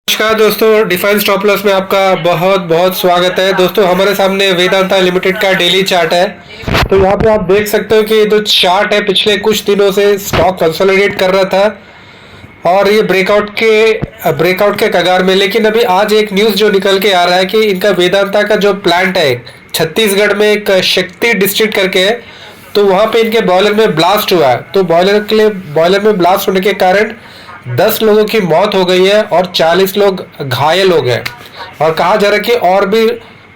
नमस्कार दोस्तों, define stop loss में आपका बहुत बहुत स्वागत है। दोस्तों हमारे सामने वेदांता लिमिटेड का डेली चार्ट है। तो यहाँ पे आप देख सकते हो कि ये जो चार्ट है पिछले कुछ दिनों से स्टॉक कंसोलिडेट कर रहा था और ये ब्रेकआउट के कगार में। लेकिन अभी आज एक न्यूज़ जो निकल के आ रहा है कि इनका वेदांता का जो प्लांट है छत्तीसगढ़ में एक शक्ति डिस्ट्रिक्ट करके है, तो वहाँ पे इनके बॉयलर में ब्लास्ट हुआ है। तो बॉयलर में ब्लास्ट होने के कारण 10 लोगों की मौत हो गई है और 40 लोग घायल हो गए और कहा जा रहा है कि और भी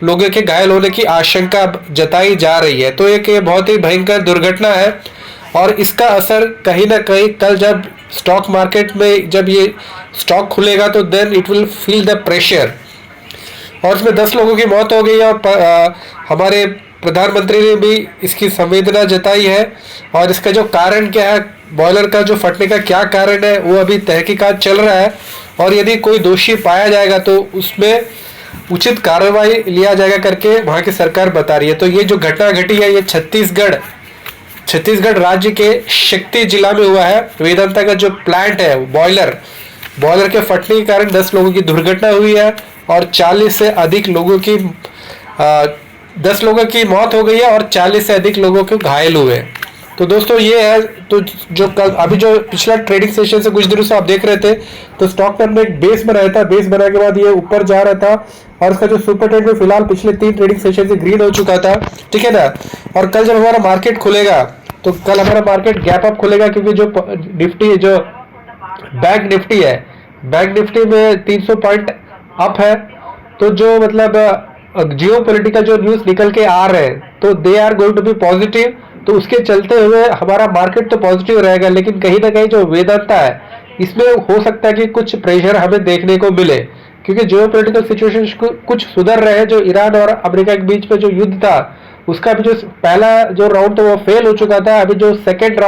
लोगों के घायल होने की आशंका जताई जा रही है। तो एक ये बहुत ही भयंकर दुर्घटना है और इसका असर कहीं ना कहीं कल जब स्टॉक मार्केट में जब ये स्टॉक खुलेगा तो then it will feel the pressure. और इसमें 10 लोगों की मौत हो गई है और हमारे प्रधानमंत्री ने भी इसकी संवेदना जताई है। और इसका जो कारण क्या है, बॉयलर का जो फटने का क्या कारण है, वो अभी तहकीकात चल रहा है और यदि कोई दोषी पाया जाएगा तो उसमें उचित कार्रवाई लिया जाएगा करके वहाँ की सरकार बता रही है। तो ये जो घटना घटी है ये छत्तीसगढ़ राज्य के शक्ति जिला में हुआ है। वेदांता का जो प्लांट है बॉयलर के फटने के कारण 10 लोगों की दुर्घटना हुई है और 40 से अधिक लोगों की 10 लोगों की मौत हो गई है और 40 से अधिक लोगों के घायल हुए। तो दोस्तों ये है। तो जो कल अभी जो पिछला ट्रेडिंग सेशन से कुछ दिनों से आप देख रहे थे तो स्टॉक में एक बेस बनाया था, बेस बनाने के बाद ये ऊपर जा रहा था और इसका जो सुपर ट्रेंड में फिलहाल पिछले 3 ट्रेडिंग सेशन से ग्रीन हो चुका था, ठीक है ना। और कल जब हमारा मार्केट खुलेगा तो कल हमारा मार्केट गैप अप खुलेगा क्योंकि जो निफ्टी जो बैंक निफ्टी में 300 पॉइंट अप है। तो जो मतलब जियो पॉलिटिकल जो न्यूज निकल के आ रहे हैं तो they are going to be positive. तो उसके चलते हुए हमारा मार्केट तो पॉजिटिव रहेगा, लेकिन कहीं ना कहीं जो वेदांता है इसमें हो सकता है कि कुछ प्रेशर हमें देखने को मिले क्योंकि जियो पॉलिटिकल सिचुएशन कुछ सुधर रहे हैं। जो ईरान और अमेरिका के बीच में जो युद्ध था उसका भी जो पहला जो राउंड था वो फेल हो चुका था। अभी जो सेकेंड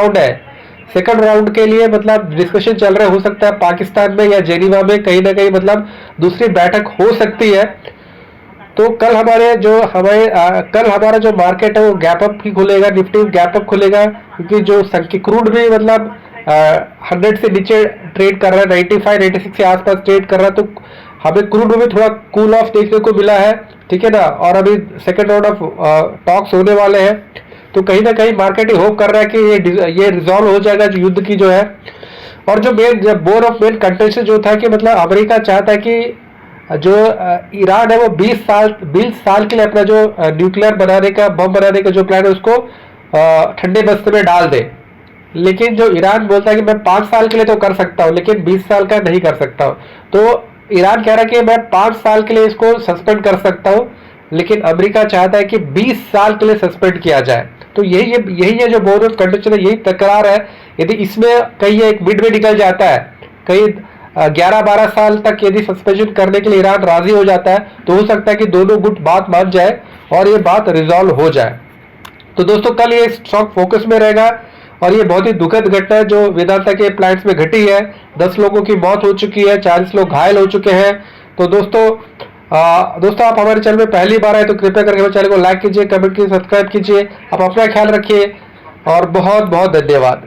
राउंड के लिए मतलब डिस्कशन चल रहा है। हो सकता है पाकिस्तान में या जेनीवा में कहीं ना कहीं मतलब दूसरी बैठक हो सकती है। तो कल हमारा जो मार्केट है वो गैप अप ही खुलेगा, निफ्टी गैप अप खुलेगा क्योंकि जो क्रूड भी मतलब 100 से नीचे ट्रेड कर रहा है, 95 96 के आसपास ट्रेड कर रहा है। तो हमें क्रूड में थोड़ा कूल ऑफ देखने को मिला है, ठीक है ना। और अभी सेकेंड राउंड ऑफ टॉक्स होने वाले हैं तो कहीं ना कहीं मार्केट ही होप कर रहा है कि ये रिजॉल्व हो जाएगा जो युद्ध की जो है। और जो मेन कंटेंशन जो था कि मतलब अमेरिका चाहता है कि जो ईरान है वो 20 साल के लिए अपना जो न्यूक्लियर बम बनाने का जो प्लान है उसको ठंडे बस्ते में डाल दे। लेकिन जो ईरान बोलता है कि मैं 5 साल के लिए तो कर सकता हूँ लेकिन 20 साल का नहीं कर सकता हूँ। तो ईरान कह रहा है कि मैं 5 साल के लिए इसको सस्पेंड कर सकता हूँ, लेकिन अमेरिका चाहता है कि 20 साल के लिए सस्पेंड किया जाए। तो यही है जो बोर्ड कंडीशन है, यही तकरार है। यदि इसमें कहीं एक मिड में निकल जाता है, कहीं 11-12 साल तक यदि सस्पेंशन करने के लिए ईरान राजी हो जाता है तो हो सकता है कि दोनों गुट बात मान जाए और ये बात रिजॉल्व हो जाए। तो दोस्तों कल ये स्टॉक फोकस में रहेगा और ये बहुत ही दुखद घटना है जो वेदांता के प्लांट्स में घटी है। 10 लोगों की मौत हो चुकी है, 40 लोग घायल हो चुके हैं। तो दोस्तों आप हमारे चैनल में पहली बार आए तो कृपया करके हमारे चैनल को लाइक कीजिए, कमेंट कीजिए, सब्सक्राइब कीजिए। आप अपना ख्याल रखिए और बहुत बहुत धन्यवाद।